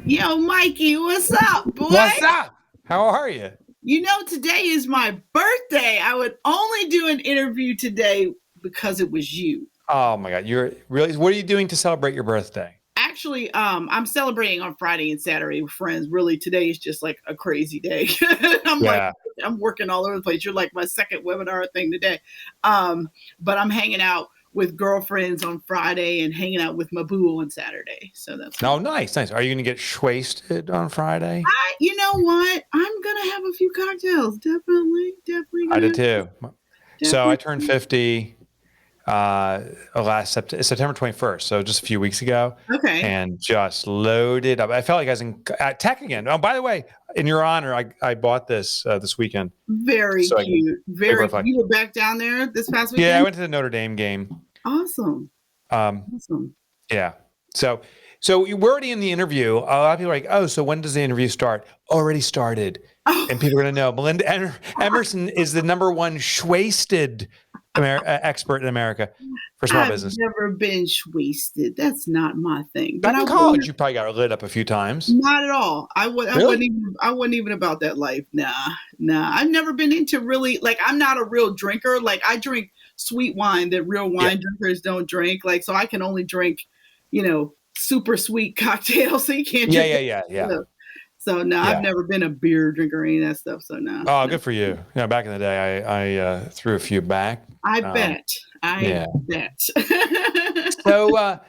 Yo, Mikey, what's up, boy? What's up? How are you? You know, today is my birthday. I would only do an interview today because it was you. Oh my God, you're really. What are you doing to celebrate your birthday? Actually, I'm celebrating on Friday and Saturday with friends. Really, today is just like a crazy day. I'm like, Yeah. I'm working all over the place. You're like my second webinar thing today. But I'm hanging out with girlfriends on Friday and hanging out with my boo on Saturday. So that's Oh, nice, nice. Are you going to get wasted on Friday? you know what? I'm gonna have a few cocktails. Definitely I gonna did have, too. So I turned definitely. 50 September 21st, so just a few weeks ago, Okay. and just loaded up. I felt like I was in tech again. Oh, by the way, in your honor, I bought this weekend, Very so I can cute. play Very. butterfly. You were back down there this past Yeah, I weekend. went to the Notre Dame game. Awesome. Um, Awesome. Yeah. So we're already in the interview. A lot of people are like, oh, so when does the interview start? Already started. Oh, And people are going to know. Melinda Emerson is the number one shwasted expert in America for small I've business. never been wasted. That's not my thing. But Back I in wonder. college, you probably got lit up a few times. Not at all. I wasn't Really? even. I wasn't even about that life. Nah. I've never been into really like. I'm not a real drinker. Like I drink sweet wine that real Yeah. wine drinkers don't drink. Like so, I can only drink, super sweet cocktails. So you can't drink that Yeah. stuff. So no, I've Yeah. never been a beer drinker or any of that stuff. So no, Oh, no. good for you. Yeah, back in the day, I threw a few back. I Um, bet. I yeah. bet. So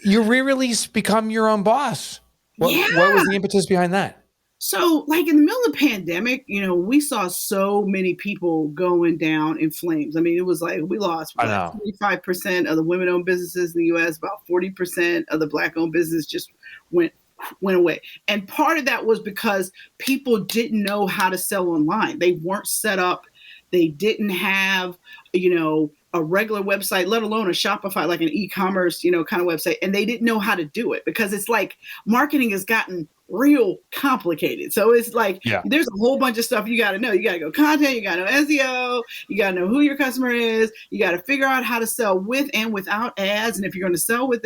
you re-release Become Your Own Boss. Yeah. What was the impetus behind that? So, like in the middle of the pandemic, we saw so many people going down in flames. I mean, it was like we lost I what know. 25% of the women-owned businesses in the U.S. About 40% of the Black-owned business just went away. And part of that was because people didn't know how to sell online. They weren't set up. They didn't have, a regular website, let alone a Shopify, like an e-commerce, kind of website. And they didn't know how to do it because it's like marketing has gotten real complicated. So it's like Yeah. there's a whole bunch of stuff you got to know. You got to go content, you got to know SEO, you got to know who your customer is, you got to figure out how to sell with and without ads. And if you're going to sell with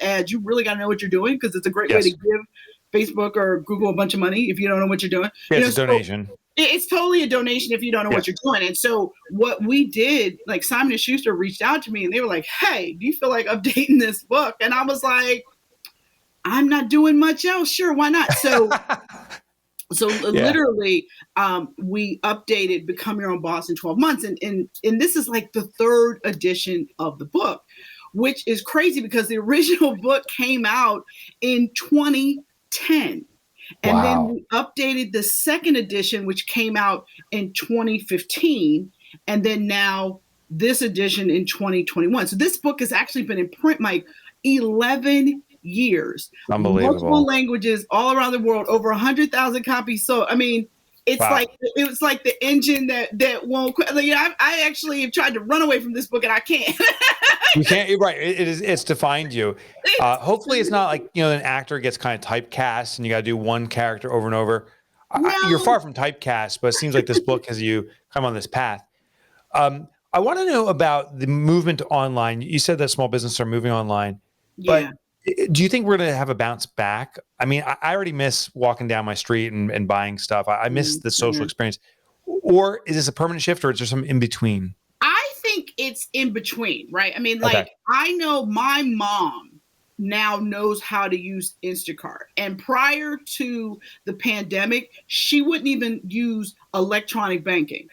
ads, you really got to know what you're doing because it's a great way to Yes. give Facebook or Google a bunch of money if you don't know what you're doing. It's a So donation. it's totally a donation if you don't know what Yes. you're doing. And so what we did, like Simon & Schuster reached out to me and they were like, hey, do you feel like updating this book? And I was like, I'm not doing much else. Sure, why not? So Yeah. literally, we updated Become Your Own Boss in 12 months. And this is like the third edition of the book, which is crazy because the original book came out in 2010. And then Wow. we updated the second edition, which came out in 2015. And then now this edition in 2021. So this book has actually been in print, Mike, 11 years, multiple Unbelievable. languages all around the world, over 100,000 copies. So, I mean, Wow. it was like the engine that won't quit. Like, I actually have tried to run away from this book and I can't. You can't. You're right. It's defined you. Hopefully, it's not like an actor gets kind of typecast and you got to do one character over and over. You're No. far from typecast, but it seems like this book has you come on this path. I want to know about the movement to online. You said that small businesses are moving online, Yeah. but do you think we're going to have a bounce back? I mean, I already miss walking down my street and buying stuff. I miss the social experience. Or is this a permanent shift, or is there some in between? I think it's in between, right? I mean, Okay. like, I know my mom now knows how to use Instacart. And prior to the pandemic, she wouldn't even use electronic banking,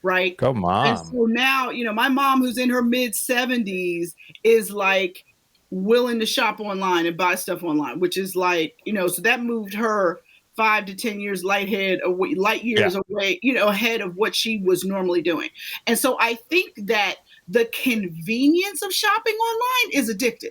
right? Go, And mom. so now, my mom who's in her mid 70s is like willing to shop online and buy stuff online, which is like, so that moved her 5 to 10 years light years away, ahead of what she was normally doing. And so I think that the convenience of shopping online is addictive.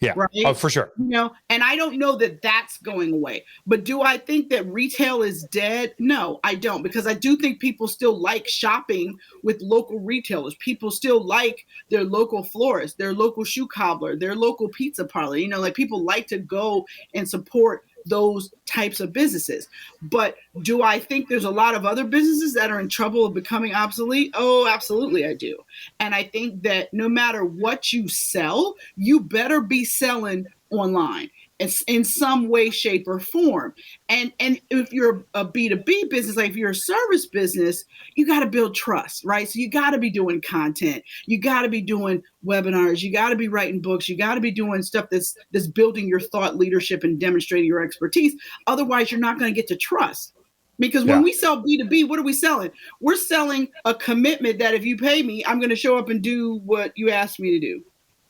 Yeah. Right. Oh, for sure. And I don't know that that's going away. But do I think that retail is dead? No, I don't, because I do think people still like shopping with local retailers. People still like their local florist, their local shoe cobbler, their local pizza parlor. Like people like to go and support those types of businesses. But do I think there's a lot of other businesses that are in trouble of becoming obsolete? Oh, absolutely, I do. And I think that no matter what you sell, you better be selling online. It's in some way, shape, or form. And if you're a B2B business, like if you're a service business, you got to build trust, right? So you got to be doing content. You got to be doing webinars. You got to be writing books. You got to be doing stuff that's building your thought leadership and demonstrating your expertise. Otherwise, you're not going to get to trust. Because when we sell B2B, what are we selling? We're selling a commitment that if you pay me, I'm going to show up and do what you asked me to do.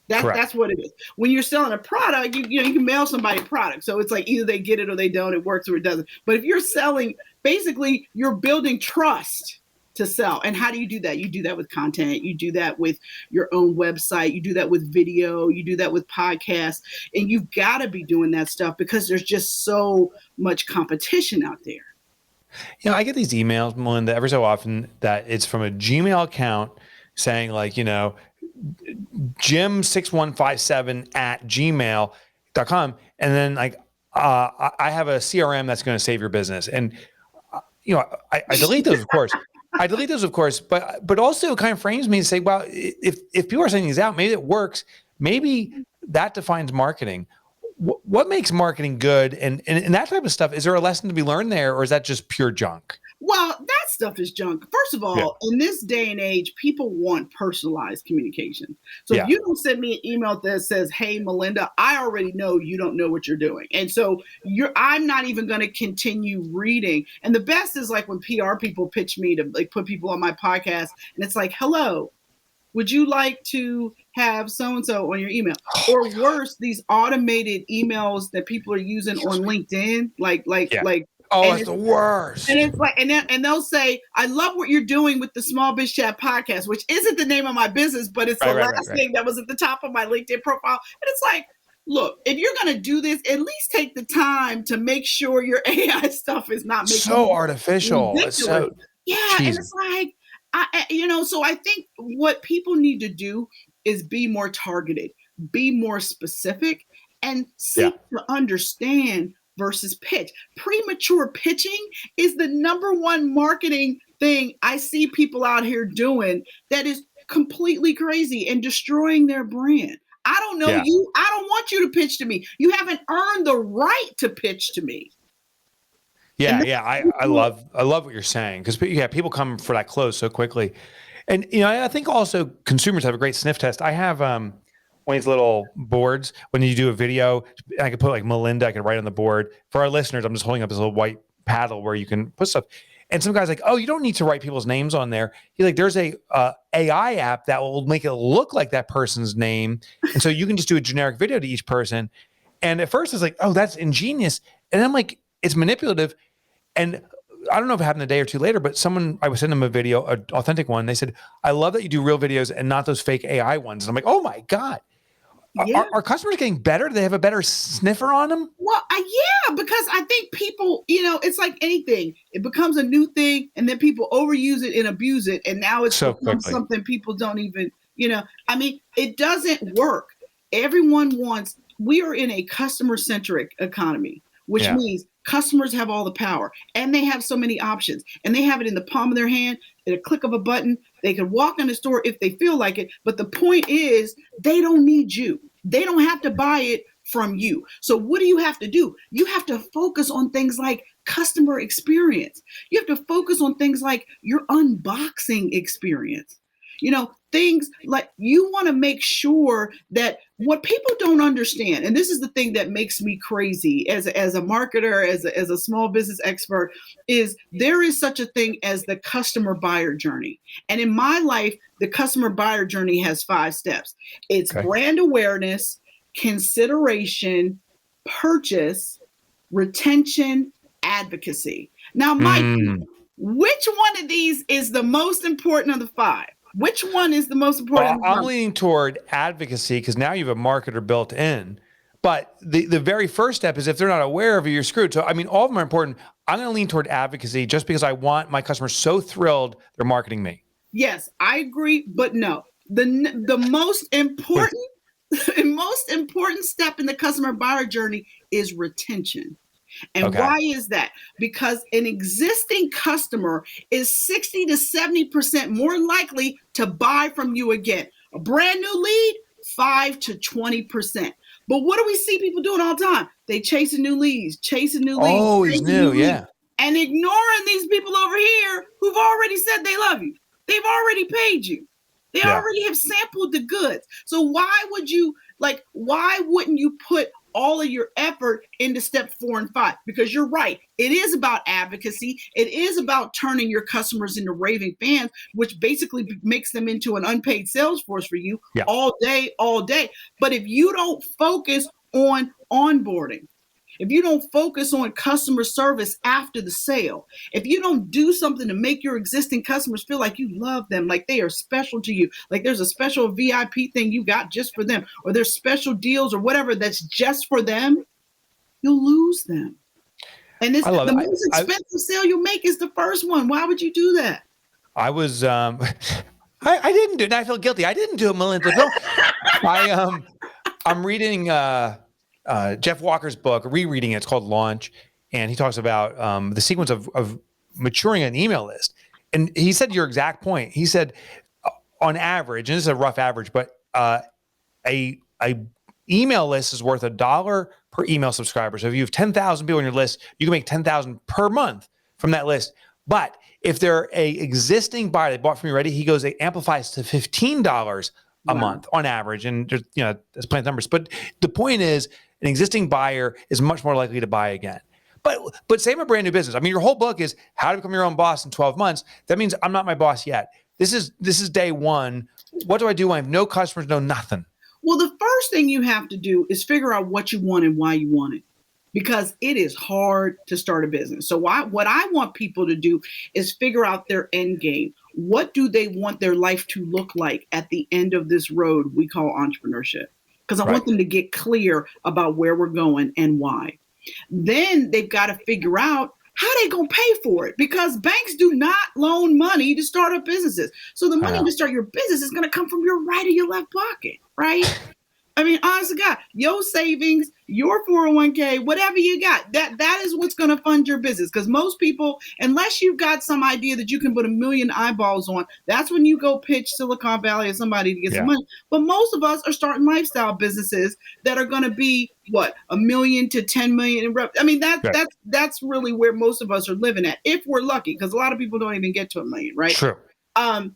That's what it is. When you're selling a product, you can mail somebody a product. So it's like either they get it or they don't. It works or it doesn't. But if you're selling, basically, you're building trust to sell. And how do you do that? You do that with content. You do that with your own website. You do that with video. You do that with podcasts. And you've got to be doing that stuff because there's just so much competition out there. I get these emails, Melinda, every so often that it's from a Gmail account saying like, jim6157@gmail.com. And then like, I have a CRM that's going to save your business. And, I delete those, of course. But also it kind of frames me to say, well, if people are sending these out, maybe it works. Maybe that defines marketing. What makes marketing good and that type of stuff? Is there a lesson to be learned there, or is that just pure junk? Well, that stuff is junk. First of all, in this day and age, people want personalized communication. So if you don't send me an email that says, "Hey, Melinda, I already know you don't know what you're doing." And so I'm not even going to continue reading. And the best is like when PR people pitch me to like put people on my podcast and it's like, "Hello, would you like to have so-and-so on your email?" Or worse, these automated emails that people are using on LinkedIn, like, oh, it's the worst. And it's like, and they'll say, "I love what you're doing with the Small Biz Chat podcast," which isn't the name of my business, but it's the last thing that was at the top of my LinkedIn profile. And it's like, look, if you're going to do this, at least take the time to make sure your AI stuff is not making so artificial. Ridiculous. It's so cheesy. And it's like, so I think what people need to do is be more targeted, be more specific, and seek to understand versus pitch. Premature pitching is the number one marketing thing I see people out here doing that is completely crazy and destroying their brand. I don't know you. I don't want you to pitch to me. You haven't earned the right to pitch to me. I love what you're saying because people come for that close so quickly, and I think also consumers have a great sniff test. I have one of these little boards when you do a video. I could put like Melinda. I could write on the board for our listeners. I'm just holding up this little white paddle where you can put stuff. And some guy's like, "Oh, you don't need to write people's names on there." He's like, "There's a AI app that will make it look like that person's name, and so you can just do a generic video to each person." And at first, it's like, "Oh, that's ingenious," and then I'm like, "It's manipulative." And I don't know if it happened a day or two later, but I was sending them a video, an authentic one. They said, "I love that you do real videos and not those fake AI ones." And I'm like, "Oh my God. Are customers getting better? Do they have a better sniffer on them?" Well, because I think people, it's like anything. It becomes a new thing and then people overuse it and abuse it. And now it's something people don't even, it doesn't work. We are in a customer-centric economy, which means customers have all the power and they have so many options and they have it in the palm of their hand at a click of a button. They can walk in the store if they feel like it. But the point is they don't need you. They don't have to buy it from you. So what do you have to do? You have to focus on things like customer experience. You have to focus on things like your unboxing experience. Things like you want to make sure that what people don't understand, and this is the thing that makes me crazy as a marketer, as a small business expert, is there is such a thing as the customer buyer journey. And in my life, the customer buyer journey has 5 steps. It's brand awareness, consideration, purchase, retention, advocacy. Now, Mike, which one of these is the most important of the 5? Which one is the most important? Well, I'm leaning toward advocacy because now you have a marketer built in. But the very first step is if they're not aware of it, you're screwed. So, all of them are important. I'm going to lean toward advocacy just because I want my customers so thrilled they're marketing me. Yes, I agree. But no, the most important step in the customer buyer journey is retention. And why is that? Because an existing customer is 60 to 70% more likely to buy from you again. A brand new lead, 5 to 20%. But what do we see people doing all the time? They chasing new leads. Always new, yeah. And ignoring these people over here who've already said they love you. They've already paid you. They already have sampled the goods. So why wouldn't you put all of your effort into step 4 and 5? Because you're right. It is about advocacy. It is about turning your customers into raving fans, which basically makes them into an unpaid sales force for you all day. But if you don't focus on onboarding, if you don't focus on customer service after the sale, if you don't do something to make your existing customers feel like you love them, like they are special to you, like there's a special VIP thing you got just for them, or there's special deals or whatever that's just for them, you'll lose them. And the most expensive sale you'll make is the first one. Why would you do that? I was, I didn't do it. I feel guilty. I didn't do it, Melinda. No, I'm reading, Jeff Walker's book, rereading it. It's called Launch. And he talks about the sequence of maturing an email list. And he said your exact point. He said, on average, and this is a rough average, but a email list is worth $1 per email subscriber. So if you have 10,000 people on your list, you can make 10,000 per month from that list. But if they're a existing buyer they bought from you already, he goes, it amplifies to $15 a month on average. And there's, there's plenty of numbers. But the point is, an existing buyer is much more likely to buy again. But same a brand new business. I mean, your whole book is how to become your own boss in 12 months. That means I'm not my boss yet. This is day one. What do I do when I have no customers, no nothing? Well, the first thing you have to do is figure out what you want and why you want it, because it is hard to start a business. So what I want people to do is figure out their end game. What do they want their life to look like at the end of this road we call entrepreneurship? Because I want them to get clear about where we're going and why. Then they've got to figure out how they going to pay for it, because banks do not loan money to start up businesses. So the money to start your business is going to come from your right or your left pocket, right? I mean, honest to God, your savings, your 401k, whatever you got, that is what's going to fund your business. Because most people, unless you've got some idea that you can put 1 million eyeballs on, that's when you go pitch Silicon Valley or somebody to get some money. But most of us are starting lifestyle businesses that are going to be what, 1 million to 10 million in revenue. I mean, that's really where most of us are living at, if we're lucky, because a lot of people don't even get to 1 million, right? True. And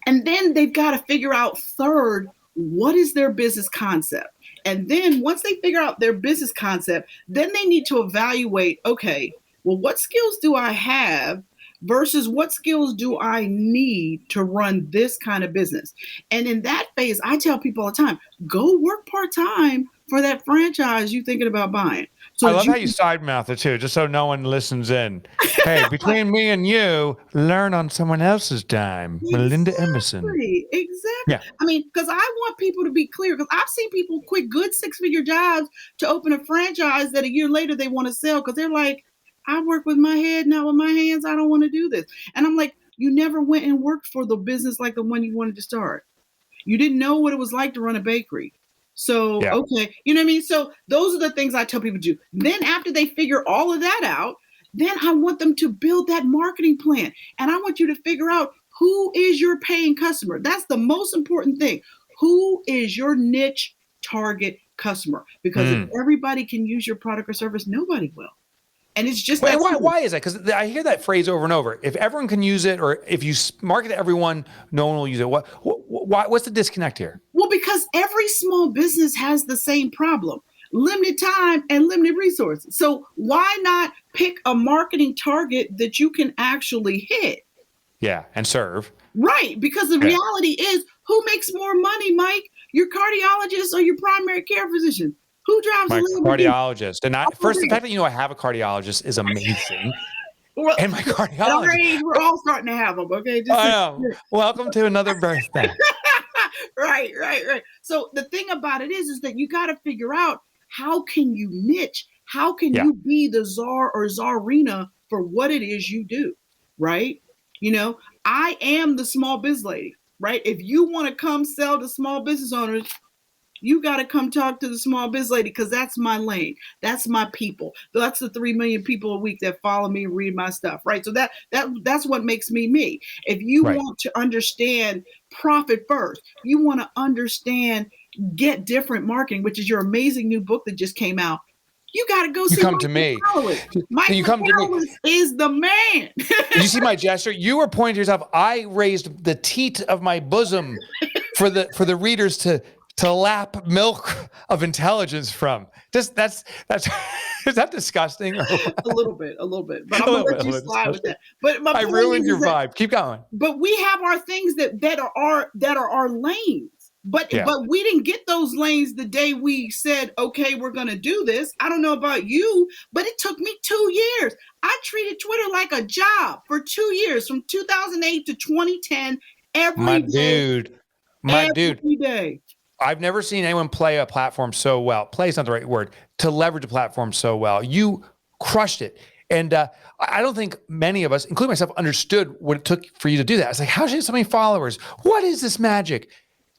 then they've got to figure out third, what is their business concept? And then once they figure out their business concept, then they need to evaluate, okay, well, what skills do I have versus what skills do I need to run this kind of business? And in that phase, I tell people all the time, go work part-time for that franchise you're thinking about buying. So I love how you side mouth it too, just so no one listens in. Hey, between me and you, learn on someone else's dime. Exactly. Melinda Emerson. Exactly. Yeah. I mean, because I want people to be clear, because I've seen people quit good 6-figure jobs to open a franchise that a year later they want to sell because they're like, I work with my head, not with my hands. I don't want to do this. And I'm like, you never went and worked for the business like the one you wanted to start. You didn't know what it was like to run a bakery. So, okay, you know what I mean? So those are the things I tell people to do. Then after they figure all of that out, then I want them to build that marketing plan. And I want you to figure out who is your paying customer. That's the most important thing. Who is your niche target customer? Because if everybody can use your product or service, nobody will. And it's just why is that? Because I hear that phrase over and over. If everyone can use it, or if you market to everyone, no one will use it. What's the disconnect here? Well, because every small business has the same problem: limited time and limited resources. So why not pick a marketing target that you can actually hit? Yeah, and serve. Right, because the reality is, who makes more money, Mike? Your cardiologist or your primary care physician? Who drives my a cardiologist? And first, the fact that I have a cardiologist is amazing. Well, and my cardiologist, we're all starting to have them. Okay, I know. Welcome to another birthday. Right. So the thing about it is that you got to figure out, how can you niche? How can you be the czar or czarina for what it is you do? Right? You know, I am the small biz lady. Right? If you want to come sell to small business owners, you got to come talk to the small biz lady, because that's my lane. That's my people. That's the 3 million people a week that follow me and read my stuff, right? So that's what makes me me. If you want to understand profit first, you want to understand Get Different Marketing, which is your amazing new book that just came out, you got to go see come to me. You come to me. Michalowicz is the man. Did you see my gesture? You were pointing to yourself. I raised the teat of my bosom for the readers to lap milk of intelligence from. Just that's is that disgusting? A little bit. But I'm gonna let you slide with that. But I ruined your vibe. Keep going. But we have our things that are our lanes. But we didn't get those lanes the day we said, okay, we're going to do this. I don't know about you, but it took me 2 years. I treated Twitter like a job for 2 years, from 2008 to 2010, every day. I've never seen anyone play a platform so well. Play is not the right word. To leverage a platform so well. You crushed it. And I don't think many of us, including myself, understood what it took for you to do that. I was like, how should you have so many followers? What is this magic?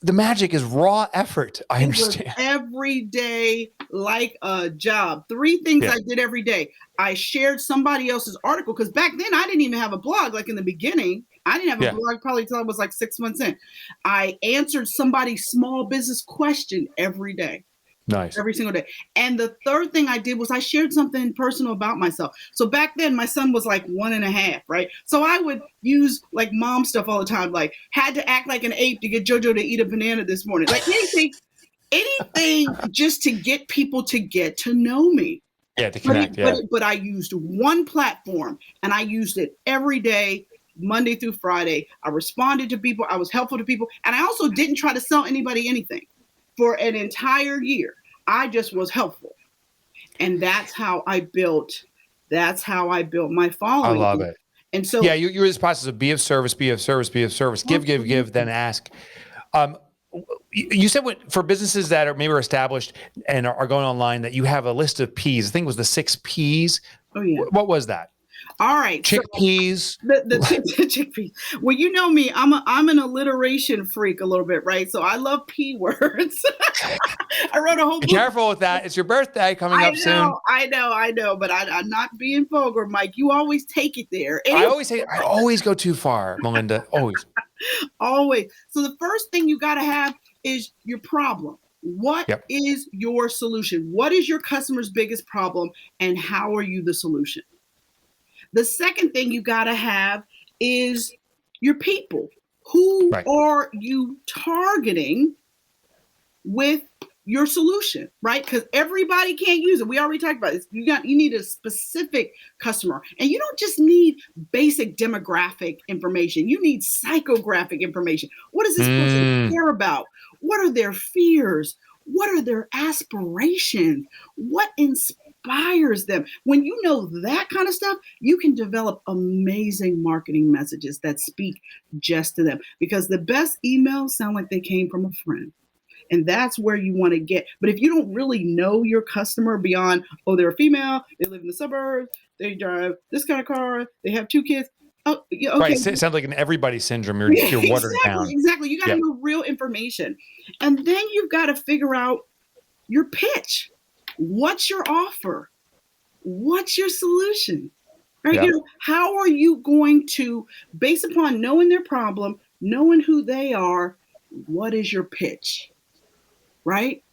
The magic is raw effort. I understand. Every day, like a job. 3 things I did every day. I shared somebody else's article, because back then I didn't even have a blog. Like in the beginning, I didn't have a blog probably until I was like 6 months in. I answered somebody's small business question every day. Nice. Every single day. And the third thing I did was I shared something personal about myself. So back then my son was like 1.5, right? So I would use like mom stuff all the time, like had to act like an ape to get JoJo to eat a banana this morning. Like anything just to get people to get to know me. Yeah, to connect. But I used one platform, and I used it every day, Monday through Friday. I responded to people. I was helpful to people. And I also didn't try to sell anybody anything. For an entire year, I just was helpful. And that's how I built my following. I love it. And so you're in this process of be of service, give, then ask. You said for businesses that are maybe established and are going online, that you have a list of P's. I think it was the 6 P's. Oh yeah. What was that? All right. Chickpeas. So the chickpeas. Well, you know me, I'm an alliteration freak a little bit, right? So I love P words. I wrote a whole book. Be careful with that. It's your birthday coming up soon. I know, but I'm not being vulgar, Mike. You always take it there. Anyway. I always go too far, Melinda. Always. Always. So the first thing you got to have is your problem. What is your solution? What is your customer's biggest problem, and how are you the solution? The second thing you got to have is your people. Who are you targeting with your solution, right? Because everybody can't use it. We already talked about this. You need a specific customer, and you don't just need basic demographic information. You need psychographic information. What does this person care about? What are their fears? What are their aspirations? What inspires them? When you know that kind of stuff, you can develop amazing marketing messages that speak just to them, because the best emails sound like they came from a friend. And that's where you want to get. But if you don't really know your customer beyond, oh, they're a female, they live in the suburbs, they drive this kind of car, they have 2 kids. Oh, yeah, okay. Right. It sounds like an everybody syndrome. You're watered down. Exactly. You got to know real information. And then you've got to figure out your pitch. What's your offer? What's your solution? Right? Yep. How are you going to, based upon knowing their problem, knowing who they are, what is your pitch? Right?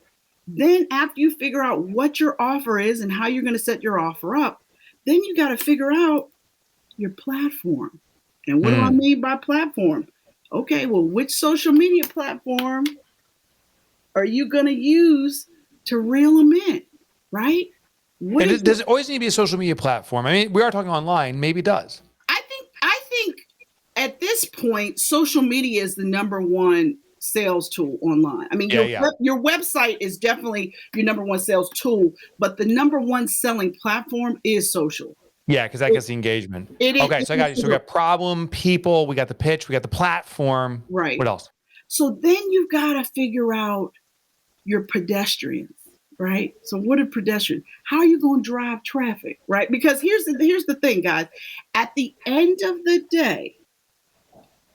Then after you figure out what your offer is and how you're going to set your offer up, then you got to figure out your platform. And what do I mean by platform? Okay, well, which social media platform are you going to use to reel them in, right? Does it always need to be a social media platform? I mean, we are talking online. Maybe it does. I think at this point, social media is the number one sales tool online. I mean, your website is definitely your number one sales tool, but the number one selling platform is social. Yeah, because that gets the engagement. Okay, so I got you. So we got problem, people, we got the pitch, we got the platform. Right. What else? So then you've got to figure out your pedestrians, right? So what are pedestrians? How are you going to drive traffic, right? Because here's the thing, guys. At the end of the day,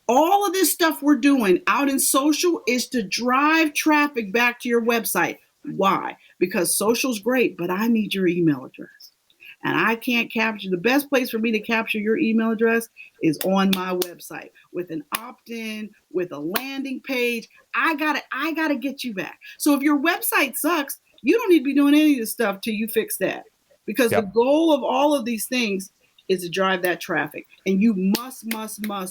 all of this stuff we're doing out in social is to drive traffic back to your website. Why? Because social's great, but I need your email address. and I can't capture, the best place for me to capture your email address is on my website with an opt-in, with a landing page. I gotta get you back. So if your website sucks, you don't need to be doing any of this stuff till you fix that. Because the goal of all of these things is to drive that traffic. And you must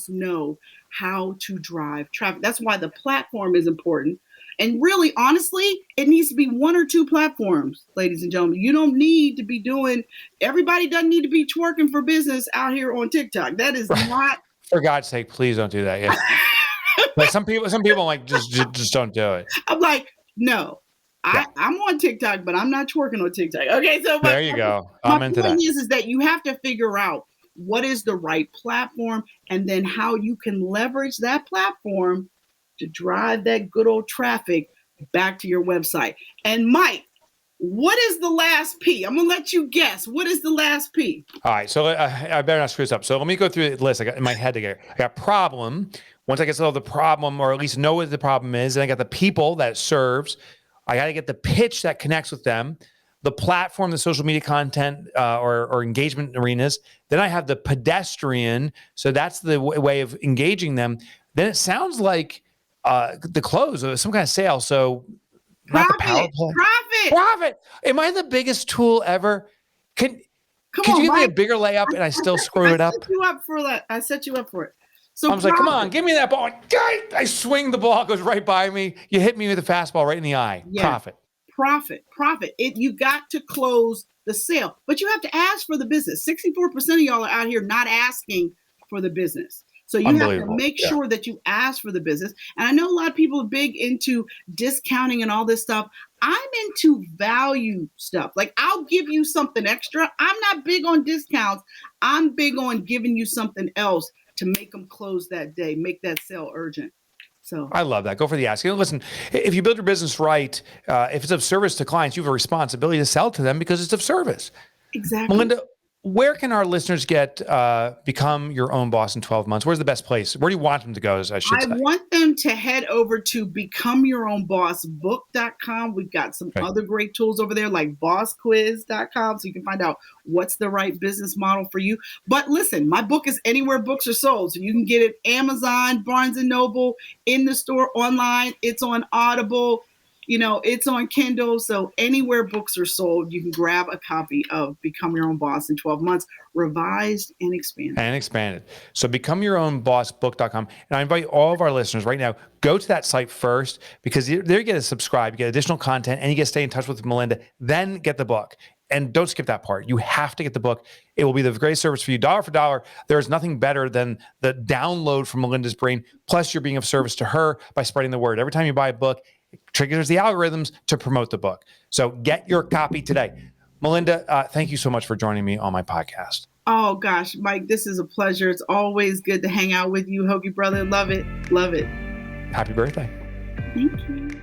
know how to drive traffic. That's why the platform is important. And really, honestly, it needs to be 1 or 2 platforms, ladies and gentlemen. You don't need to be doing, everybody doesn't need to be twerking for business out here on TikTok. That is not. For God's sake, please don't do that. Yeah. But some people like just don't do it. I'm like, no. I'm on TikTok, but I'm not twerking on TikTok. Okay, so there you go. I'm into that. My point is that you have to figure out what is the right platform, and then how you can leverage that platform to drive that good old traffic back to your website. And Mike, what is the last P? I'm gonna let you guess. What is the last P? All right, so I better not screw this up. So let me go through the list. I got in my head together. I got problem. Once I get to know the problem, or at least know what the problem is, then I got the people that it serves. I got to get the pitch that connects with them, the platform, the social media content or engagement arenas. Then I have the pedestrian. So that's the way of engaging them. Then it sounds like the close of some kind of sale. So profit. Am I the biggest tool ever? Could you give me a bigger layup and I still screw it up? I set you up for it. So I was like, come on, give me that ball. I swing the ball, goes right by me. You hit me with a fastball right in the eye. Yeah. Profit. You got to close the sale, but you have to ask for the business. 64% of y'all are out here not asking for the business. So you have to make sure that you ask for the business. And I know a lot of people are big into discounting and all this stuff. I'm into value stuff. Like, I'll give you something extra. I'm not big on discounts. I'm big on giving you something else to make them close that day, make that sale urgent. So I love that. Go for the asking. Listen, if you build your business right, if it's of service to clients, you have a responsibility to sell to them because it's of service. Exactly. Melinda, where can our listeners get become your own boss in 12 months? Where's the best place? Where do you want them to go, I should say? I want them to head over to becomeyourownbossbook.com. We've got some other great tools over there, like bossquiz.com, so you can find out what's the right business model for you. But listen, my book is anywhere books are sold. So you can get it Amazon, Barnes & Noble, in the store, online. It's on Audible. It's on Kindle. So anywhere books are sold, you can grab a copy of Become Your Own Boss in 12 months, revised and expanded. So becomeyourownbossbook.com. And I invite all of our listeners right now, go to that site first, because there you get to subscribe, you get additional content, and you get to stay in touch with Melinda, then get the book. And don't skip that part. You have to get the book. It will be the greatest service for you. Dollar for dollar, there is nothing better than the download from Melinda's brain. Plus, you're being of service to her by spreading the word. Every time you buy a book, it triggers the algorithms to promote the book. So get your copy today. Melinda, thank you so much for joining me on my podcast. Oh, gosh, Mike, this is a pleasure. It's always good to hang out with you, Hoagie brother. Love it. Love it. Happy birthday. Thank you.